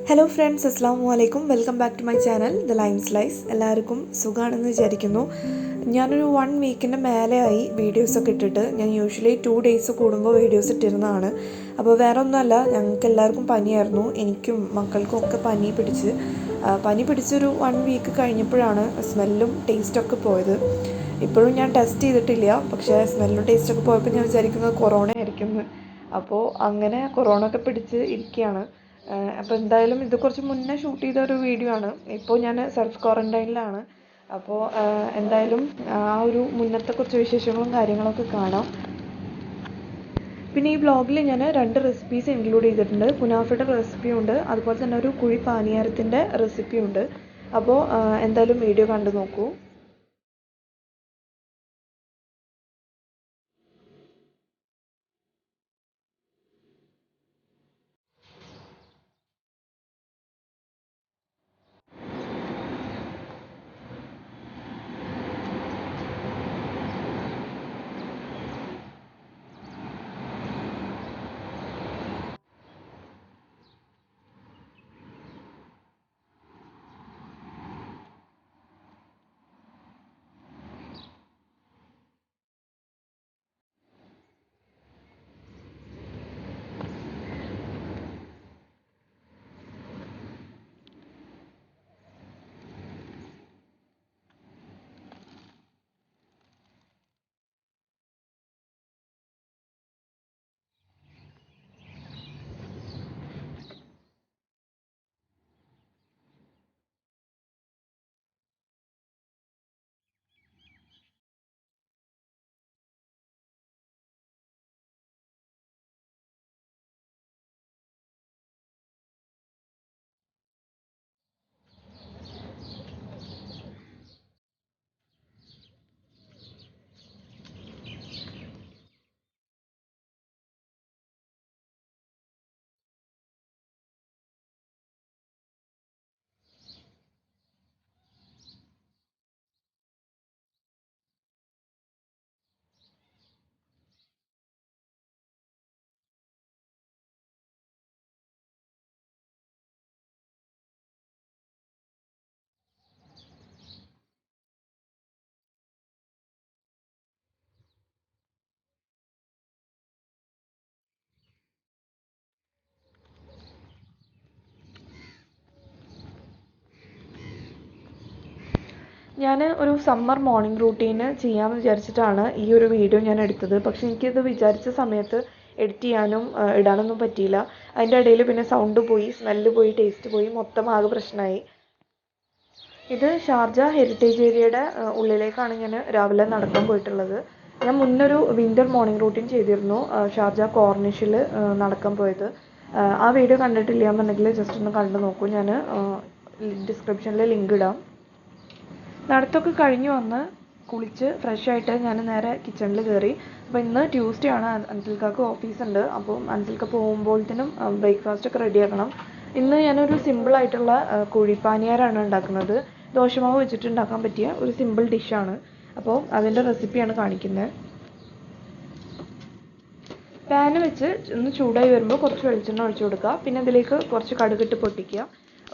Hello friends, അസ്സാമു അലൈക്കും. Welcome back to my channel the lime slice. എല്ലാവർക്കും സുഖമാണെന്ന് വിചാരിക്കുന്നു. ഞാനൊരു 1 വീക്കിൻ്റെ മേലെയായി വീഡിയോസൊക്കെ ഇട്ടിട്ട്. ഞാൻ യൂഷ്വലി 2 ഡേയ്സ് കൂടുമ്പോൾ വീഡിയോസ് ഇട്ടിരുന്നതാണ്. അപ്പോൾ വേറെ ഒന്നുമല്ല, ഞങ്ങൾക്ക് എല്ലാവർക്കും പനിയായിരുന്നു. എനിക്കും മക്കൾക്കും ഒക്കെ പനി പിടിച്ചൊരു 1 വീക്ക് കഴിഞ്ഞപ്പോഴാണ് സ്മെല്ലും ടേസ്റ്റൊക്കെ പോയത്. ഇപ്പോഴും ഞാൻ ടെസ്റ്റ് ചെയ്തിട്ടില്ല, പക്ഷേ സ്മെല്ലും ടേസ്റ്റൊക്കെ പോയപ്പോൾ ഞാൻ വിചാരിക്കുന്നത് കൊറോണ ആയിരിക്കും. അപ്പോൾ അങ്ങനെ കൊറോണ ഒക്കെ പിടിച്ച് ഇരിക്കുകയാണ്. അപ്പോൾ എന്തായാലും ഇത് കുറച്ച് മുന്നേ ഷൂട്ട് ചെയ്ത ഒരു വീഡിയോ ആണ്. ഇപ്പോൾ ഞാൻ സെൽഫ് ക്വാറൻറ്റൈനിലാണ്. അപ്പോൾ എന്തായാലും ആ ഒരു മുന്നത്തെ കുറച്ച് വിശേഷങ്ങളും കാര്യങ്ങളൊക്കെ കാണാം. പിന്നെ ഈ വ്ളോഗിൽ ഞാൻ 2 റെസിപ്പീസ് ഇൻക്ലൂഡ് ചെയ്തിട്ടുണ്ട്. കുനാഫയുടെ റെസിപ്പിയുണ്ട്, അതുപോലെ തന്നെ ഒരു കുഴിപ്പാനിയാരത്തിൻ്റെ റെസിപ്പിയുണ്ട്. അപ്പോൾ എന്തായാലും വീഡിയോ കണ്ടു നോക്കൂ. ഞാൻ ഒരു സമ്മർ മോർണിംഗ് റൂട്ടീന് ചെയ്യാമെന്ന് വിചാരിച്ചിട്ടാണ് ഈ ഒരു വീഡിയോ ഞാൻ എടുത്തത്. പക്ഷേ എനിക്കിത് വിചാരിച്ച സമയത്ത് എഡിറ്റ് ചെയ്യാനും ഇടാനൊന്നും പറ്റിയില്ല. അതിൻ്റെ ഇടയിൽ പിന്നെ സൗണ്ട് പോയി, സ്മെല്ല് പോയി, ടേസ്റ്റ് പോയി, മൊത്തം ആകെ പ്രശ്നമായി. ഇത് ഷാർജ ഹെറിറ്റേജ് ഏരിയയുടെ ഉള്ളിലേക്കാണ് ഞാൻ രാവിലെ നടക്കാൻ പോയിട്ടുള്ളത്. ഞാൻ മുന്നൊരു വിൻ്റർ മോർണിംഗ് റൂട്ടീൻ ചെയ്തിരുന്നു, ഷാർജ കോർണിഷിൽ നടക്കാൻ പോയത്. ആ വീഡിയോ കണ്ടിട്ടില്ല എന്നുണ്ടെങ്കിൽ ജസ്റ്റ് ഒന്ന് കണ്ടു നോക്കൂ. ഞാൻ ഡിസ്ക്രിപ്ഷനിൽ ലിങ്ക് ഇടാം. നടത്തൊക്കെ കഴിഞ്ഞ് വന്ന് കുളിച്ച് ഫ്രഷ് ആയിട്ട് ഞാൻ നേരെ കിച്ചണിൽ കയറി. അപ്പോൾ ഇന്ന് ട്യൂസ്ഡേ ആണ്, അൻസിൽക്കാക്ക് ഓഫീസുണ്ട്. അപ്പോൾ അൻസിൽക്ക പോകുമ്പോഴത്തേനും ബ്രേക്ക്ഫാസ്റ്റൊക്കെ റെഡിയാക്കണം. ഇന്ന് ഞാനൊരു സിമ്പിളായിട്ടുള്ള കുഴിപ്പാനിയാരാണ് ഉണ്ടാക്കുന്നത്. ദോശമാവ് വെച്ചിട്ട് ഉണ്ടാക്കാൻ പറ്റിയ ഒരു സിമ്പിൾ ഡിഷാണ്. അപ്പോൾ അതിൻ്റെ റെസിപ്പിയാണ് കാണിക്കുന്നത്. പാന് വെച്ച് ഒന്ന് ചൂടായി വരുമ്പോൾ കുറച്ച് വെളിച്ചെണ്ണ ഒഴിച്ചു കൊടുക്കുക. പിന്നെ അതിലേക്ക് കുറച്ച് കടുകിട്ട് പൊട്ടിക്കുക.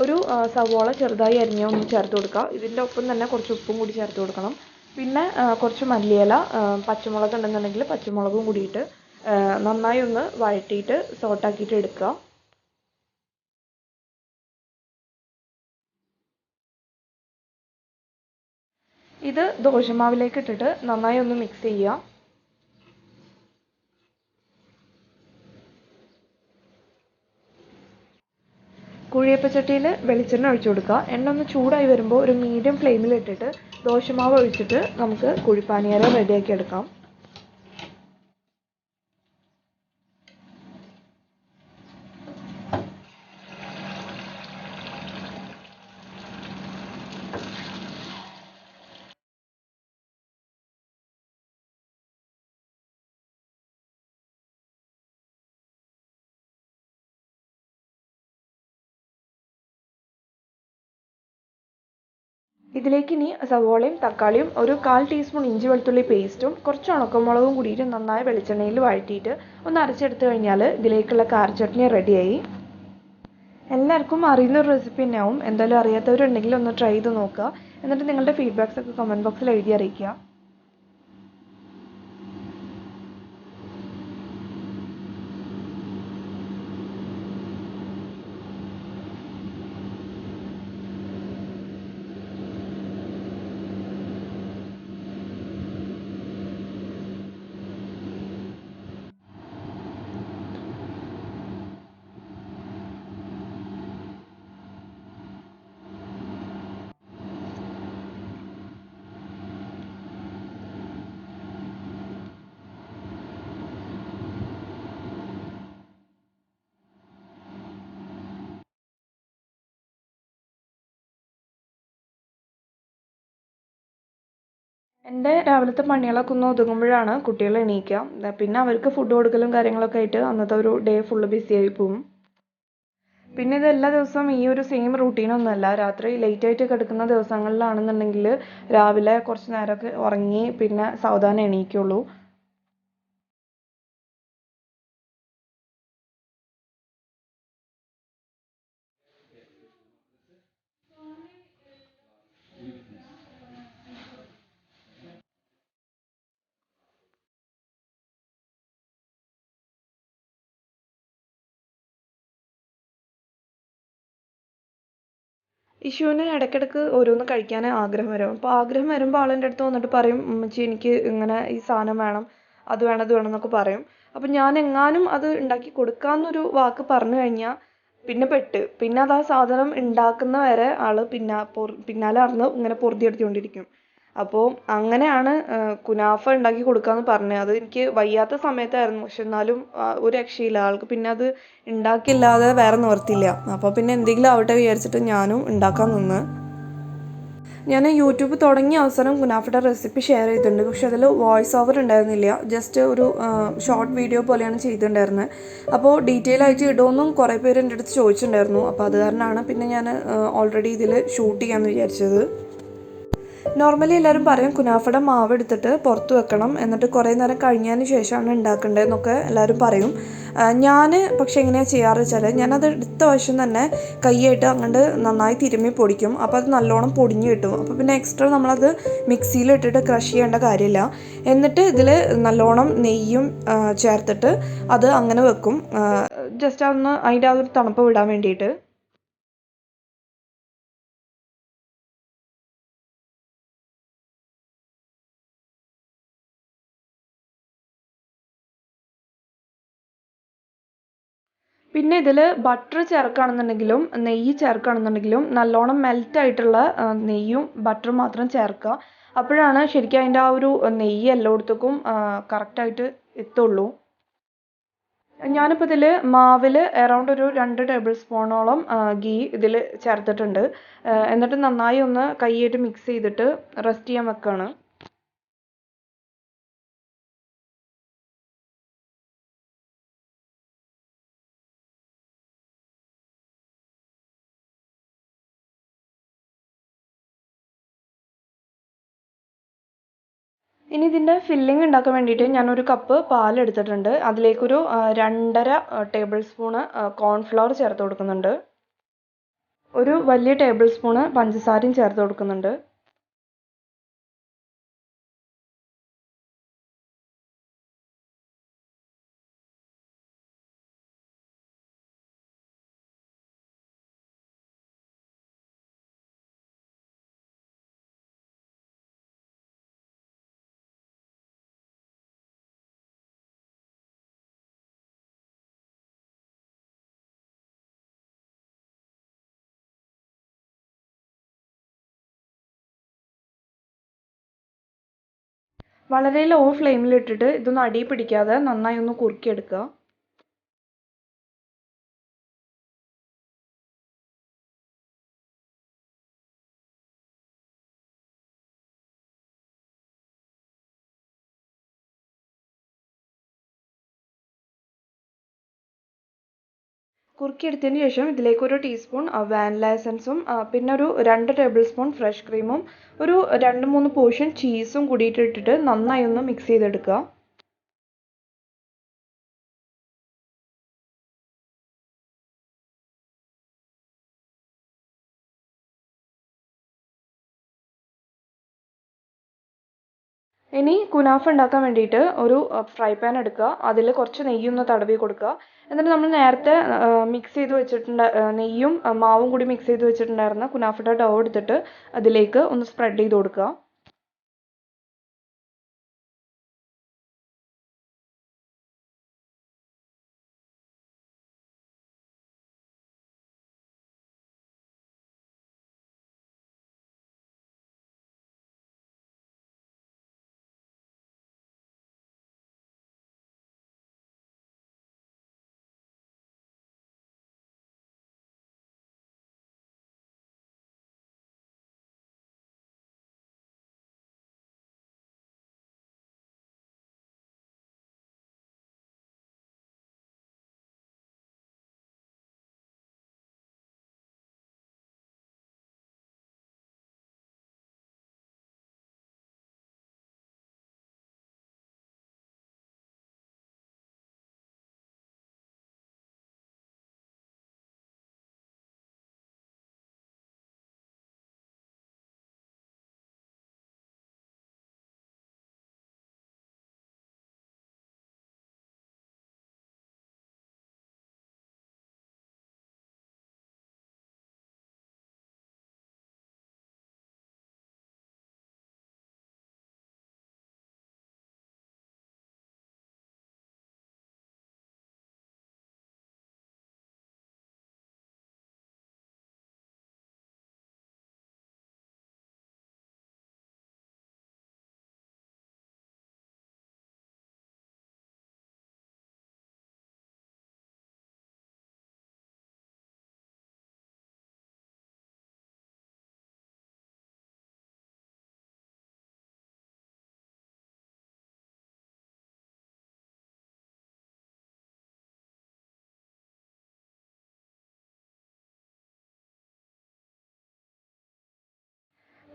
ഒരു സവോള ചെറുതായി അരിഞ്ഞ ഒന്ന് ചേർത്ത് കൊടുക്കുക. ഇതിൻ്റെ ഒപ്പം തന്നെ കുറച്ച് ഉപ്പും കൂടി ചേർത്ത് കൊടുക്കണം. പിന്നെ കുറച്ച് മല്ലിയില, പച്ചമുളക് ഉണ്ടെന്നുണ്ടെങ്കിൽ പച്ചമുളകും കൂടിയിട്ട് നന്നായി ഒന്ന് വഴറ്റിയിട്ട് സോട്ടാക്കിയിട്ട് എടുക്കുക. ഇത് ദോശമാവിലേക്ക് ഇട്ടിട്ട് നന്നായി ഒന്ന് മിക്സ് ചെയ്യുക. കുഴിയപ്പച്ചട്ടിയിൽ വെളിച്ചെണ്ണ ഒഴിച്ചു കൊടുക്കുക. എണ്ണ ഒന്ന് ചൂടായി വരുമ്പോൾ ഒരു മീഡിയം ഫ്ലെയിമിൽ ഇട്ടിട്ട് ദോശമാവ് ഒഴിച്ചിട്ട് നമുക്ക് കുഴിപ്പാനിയാരം റെഡിയാക്കി എടുക്കാം. ഇതിലേക്ക് ഇനി സവോളയും തക്കാളിയും ഒരു 1/4 ടീസ്പൂൺ ഇഞ്ചി വെളുത്തുള്ളി പേസ്റ്റും കുറച്ച് ഉണക്കമുളകും കൂടിയിട്ട് നന്നായി വെളിച്ചെണ്ണയിൽ വഴറ്റിയിട്ട് ഒന്ന് അരച്ചെടുത്ത് കഴിഞ്ഞാൽ ഇതിലേക്കുള്ള കാര ചട്നി റെഡിയായി. എല്ലാവർക്കും അറിയുന്ന ഒരു റെസിപ്പി തന്നെയാവും. എന്തായാലും അറിയാത്തവരുണ്ടെങ്കിൽ ഒന്ന് ട്രൈ ചെയ്ത് നോക്കുക. എന്നിട്ട് നിങ്ങളുടെ ഫീഡ്ബാക്സ് ഒക്കെ കമൻറ്റ് ബോക്സിൽ എഴുതി അറിയിക്കുക. എൻ്റെ രാവിലത്തെ പണികളൊക്കെ ഒന്ന് ഒതുങ്ങുമ്പോഴാണ് കുട്ടികൾ എണീക്കുക. പിന്നെ അവർക്ക് ഫുഡ് കൊടുക്കലും കാര്യങ്ങളൊക്കെ ആയിട്ട് അന്നത്തെ ഒരു ഡേ ഫുള്ള് ബിസിയായി പോകും. പിന്നെ ഇത് എല്ലാ ദിവസവും ഈ ഒരു സെയിം റൂട്ടീനൊന്നുമല്ല. രാത്രി ലേറ്റായിട്ട് കിടക്കുന്ന ദിവസങ്ങളിലാണെന്നുണ്ടെങ്കിൽ രാവിലെ കുറച്ച് നേരമൊക്കെ ഉറങ്ങി പിന്നെ സാവധാനം എണീക്കുള്ളൂ. ഇഷുവിന് ഇടയ്ക്കിടയ്ക്ക് ഓരോന്ന് കഴിക്കാൻ ആഗ്രഹം വരും. അപ്പോൾ ആഗ്രഹം വരുമ്പോൾ ആളെൻ്റെ അടുത്ത് വന്നിട്ട് പറയും, ഉമ്മച്ചി എനിക്ക് ഇങ്ങനെ ഈ സാധനം വേണം, അത് വേണം ഇത് വേണം എന്നൊക്കെ പറയും. അപ്പം ഞാൻ എങ്ങാനും അത് ഉണ്ടാക്കി കൊടുക്കാമെന്നൊരു വാക്ക് പറഞ്ഞു കഴിഞ്ഞാൽ പിന്നെ അത് ആ സാധനം ഉണ്ടാക്കുന്ന വരെ ആൾ പിന്നാലെ നടന്ന് ഇങ്ങനെ പൊറുതിയെടുത്തുകൊണ്ടിരിക്കും. അപ്പോൾ അങ്ങനെയാണ് കുനാഫ ഉണ്ടാക്കി കൊടുക്കാമെന്ന് പറഞ്ഞത്. അത് എനിക്ക് വയ്യാത്ത സമയത്തായിരുന്നു. പക്ഷെ എന്നാലും ഒരു രക്ഷയില്ല. ആൾക്ക് പിന്നെ അത് ഉണ്ടാക്കില്ലാതെ വേറെ നിവർത്തിയില്ല. അപ്പോൾ പിന്നെ എന്തെങ്കിലും ആവട്ടെ വിചാരിച്ചിട്ട് ഞാനും ഉണ്ടാക്കാൻ നിന്ന്. ഞാൻ യൂട്യൂബ് തുടങ്ങിയ അവസരം കുനാഫയുടെ റെസിപ്പി ഷെയർ ചെയ്തിട്ടുണ്ട്. പക്ഷെ അതിൽ വോയിസ് ഓവർ ഉണ്ടായിരുന്നില്ല. ജസ്റ്റ് ഒരു ഷോർട്ട് വീഡിയോ പോലെയാണ് ചെയ്തിട്ടുണ്ടായിരുന്നത്. അപ്പോൾ ഡീറ്റെയിൽ ആയിട്ട് ഇടുമെന്നും കുറേ പേര് എൻ്റെ അടുത്ത് ചോദിച്ചിട്ടുണ്ടായിരുന്നു. അപ്പോൾ അത് കാരണമാണ് പിന്നെ ഞാൻ ഓൾറെഡി ഇതിൽ ഷൂട്ട് ചെയ്യാമെന്ന് വിചാരിച്ചത്. നോർമലി എല്ലാവരും പറയും കുനാഫയുടെ മാവ് എടുത്തിട്ട് പുറത്ത് വെക്കണം, എന്നിട്ട് കുറേ നേരം കഴിഞ്ഞതിന് ശേഷമാണ് ഉണ്ടാക്കേണ്ടതെന്നൊക്കെ എല്ലാവരും പറയും. ഞാൻ പക്ഷേ എങ്ങനെയാണ് ചെയ്യാറ് വെച്ചാൽ ഞാനത് എടുത്ത വശം തന്നെ കൈയായിട്ട് അങ്ങോട്ട് നന്നായി തിരുമ്മി പൊടിക്കും. അപ്പോൾ അത് നല്ലോണം പൊടിഞ്ഞ് കിട്ടും. അപ്പോൾ പിന്നെ എക്സ്ട്രാ നമ്മളത് മിക്സിയിൽ ഇട്ടിട്ട് ക്രഷ് ചെയ്യേണ്ട കാര്യമില്ല. എന്നിട്ട് ഇതിൽ നല്ലോണം നെയ്യും ചേർത്തിട്ട് അത് അങ്ങനെ വെക്കും. ജസ്റ്റ് അതൊന്ന് അതിൻ്റെ ആ ഒരു തണുപ്പ് വിടാൻ വേണ്ടിയിട്ട്. പിന്നെ ഇതിൽ ബട്ടർ ചേർക്കുകയാണെന്നുണ്ടെങ്കിലും നെയ്യ് ചേർക്കുകയാണെന്നുണ്ടെങ്കിലും നല്ലോണം മെൽറ്റായിട്ടുള്ള നെയ്യും ബട്ടറും മാത്രം ചേർക്കുക. അപ്പോഴാണ് ശരിക്കും അതിൻ്റെ ആ ഒരു നെയ്യ് എല്ലായിടത്തേക്കും കറക്റ്റായിട്ട് എത്തുള്ളൂ. ഞാനിപ്പോൾ ഇതിൽ മാവിൽ അറൗണ്ട് ഒരു 2 ടേബിൾ സ്പൂണോളം ഗീ ഇതിൽ ചേർത്തിട്ടുണ്ട്. എന്നിട്ട് നന്നായി ഒന്ന് കൈയായിട്ട് മിക്സ് ചെയ്തിട്ട് റെസ്റ്റ് ചെയ്യാൻ വെക്കുകയാണ്. ഇനി ഇതിൻ്റെ ഫില്ലിംഗ് ഉണ്ടാക്കാൻ വേണ്ടിയിട്ട് ഞാനൊരു കപ്പ് പാലെടുത്തിട്ടുണ്ട്. അതിലേക്കൊരു 2.5 ടേബിൾ സ്പൂണ് കോൺഫ്ലവർ ചേർത്ത് കൊടുക്കുന്നുണ്ട്. ഒരു വലിയ ടേബിൾ സ്പൂണ് പഞ്ചസാരയും ചേർത്ത് കൊടുക്കുന്നുണ്ട്. വളരെ ലോ ഫ്ലെയിമിലിട്ടിട്ട് ഇതൊന്നും അടി പിടിക്കാതെ നന്നായി ഒന്ന് കുറുക്കിയെടുക്കുക. കുറുക്കിയെടുത്തതിന് ശേഷം ഇതിലേക്ക് ഒരു ടീസ്പൂൺ വാനില എസൻസും പിന്നെ ഒരു 2 ടേബിൾ സ്പൂൺ ഫ്രഷ് ക്രീമും ഒരു 2-3 പോർഷൻ ചീസും കൂടിയിട്ട് ഇട്ടിട്ട് നന്നായി ഒന്ന് മിക്സ് ചെയ്തെടുക്കുക. ഇനി കുനാഫ ഉണ്ടാക്കാൻ വേണ്ടിയിട്ട് ഒരു ഫ്രൈ പാൻ എടുക്കുക, അതിൽ കുറച്ച് നെയ്യൊന്ന് തടവി കൊടുക്കുക. എന്നിട്ട് നമ്മൾ നേരത്തെ മിക്സ് ചെയ്ത് വെച്ചിട്ടുണ്ട് നെയ്യും മാവും കൂടി മിക്സ് ചെയ്ത് വെച്ചിട്ടുണ്ടായിരുന്ന കുനാഫയുടെ ഡോ എടുത്തിട്ട് അതിലേക്ക് ഒന്ന് സ്പ്രെഡ് ചെയ്ത് കൊടുക്കുക.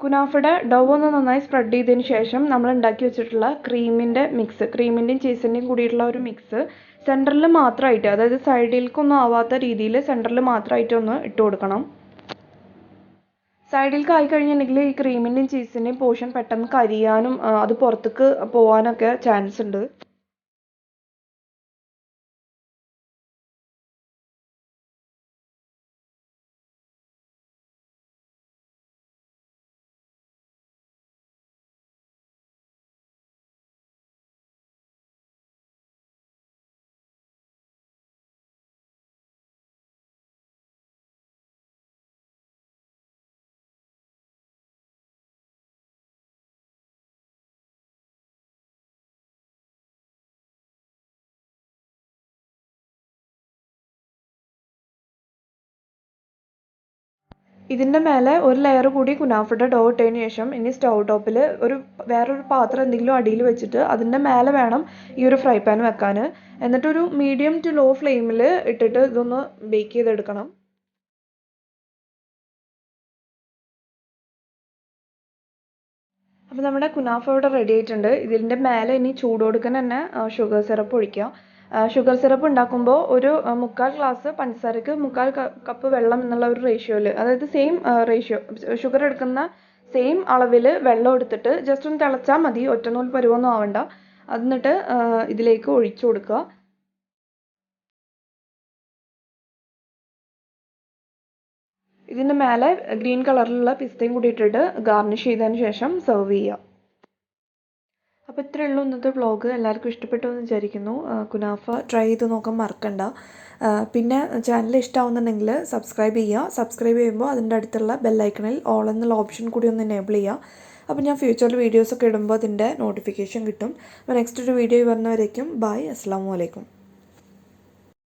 കുനാഫയുടെ ഡോ ഒന്ന് നന്നായി സ്പ്രെഡ് ചെയ്തതിന് ശേഷം നമ്മൾ ഉണ്ടാക്കി വെച്ചിട്ടുള്ള ക്രീമിൻ്റെയും ചീസിൻ്റെയും കൂടിയിട്ടുള്ള ഒരു മിക്സ് സെൻറ്ററിൽ മാത്രമായിട്ട്, അതായത് സൈഡിലേക്കൊന്നും ആവാത്ത രീതിയിൽ സെൻറ്ററിൽ മാത്രമായിട്ട് ഒന്ന് ഇട്ട് കൊടുക്കണം. സൈഡിലേക്ക് ആയി കഴിഞ്ഞിട്ടുണ്ടെങ്കിൽ ഈ ക്രീമിൻ്റെയും ചീസിൻ്റെയും പോർഷൻ പെട്ടെന്ന് കരിയാനും അത് പുറത്തേക്ക് പോകാനൊക്കെ ചാൻസ് ഉണ്ട്. ഇതിൻ്റെ മേലെ ഒരു ലെയർ കൂടി കുനാഫയുടെ ഡോ ഇട്ടതിന് ശേഷം ഇനി സ്റ്റൗ ടോപ്പിൽ വേറൊരു പാത്രം എന്തെങ്കിലും അടിയിൽ വെച്ചിട്ട് അതിൻ്റെ മേലെ വേണം ഈ ഒരു ഫ്രൈ പാൻ വെക്കാൻ. എന്നിട്ടൊരു മീഡിയം ടു ലോ ഫ്ലെയിമിൽ ഇട്ടിട്ട് ഇതൊന്ന് ബേക്ക് ചെയ്തെടുക്കണം. അപ്പോൾ നമ്മുടെ കുനാഫ ഇവിടെ റെഡി ആയിട്ടുണ്ട്. ഇതിൻ്റെ മേലെ ഇനി ചൂടോടുക്കൻ തന്നെ ഷുഗർ സിറപ്പ് ഒഴിക്കുക. ഷുഗർ സിറപ്പ് ഉണ്ടാക്കുമ്പോൾ ഒരു 3/4 ഗ്ലാസ് പഞ്ചസാരക്ക് 3/4 കപ്പ് വെള്ളം എന്നുള്ള ഒരു റേഷ്യോയിൽ, അതായത് സെയിം റേഷ്യോ ഷുഗർ എടുക്കുന്ന സെയിം അളവിൽ വെള്ളം എടുത്തിട്ട് ജസ്റ്റ് ഒന്ന് തിളച്ചാൽ മതി, ഒറ്റനൂൽ പരുവൊന്നും ആവണ്ട. എന്നിട്ട് ഇതിലേക്ക് ഒഴിച്ചു കൊടുക്കുക. ഇതിൻ്റെ മേലെ ഗ്രീൻ കളറിലുള്ള പിസ്തയും കൂടി ഇട്ടിട്ട് ഗാർണിഷ് ചെയ്തതിന് ശേഷം സെർവ് ചെയ്യുക. അപ്പോൾ ഇത്രയേ ഉള്ളൂ ഇന്നത്തെ വ്ളോഗ്. എല്ലാവർക്കും ഇഷ്ടപ്പെട്ടു എന്ന് വിചാരിക്കുന്നു. കുനാഫ ട്രൈ ചെയ്ത് നോക്കാൻ മറക്കണ്ട. പിന്നെ ചാനൽ ഇഷ്ടമാവുന്നുണ്ടെങ്കിൽ സബ്സ്ക്രൈബ് ചെയ്യുക. സബ്സ്ക്രൈബ് ചെയ്യുമ്പോൾ അതിൻ്റെ അടുത്തുള്ള ബെല്ലൈക്കണിൽ ഓൾ എന്നുള്ള ഓപ്ഷൻ കൂടി ഒന്ന് എനേബിൾ ചെയ്യുക. അപ്പോൾ ഞാൻ ഫ്യൂച്ചറിൽ വീഡിയോസൊക്കെ ഇടുമ്പോൾ അതിൻ്റെ നോട്ടിഫിക്കേഷൻ കിട്ടും. അപ്പോൾ നെക്സ്റ്റ് ഒരു വീഡിയോ വരുന്നവരേക്കും ബൈ. അസ്സലാമു അലൈക്കും.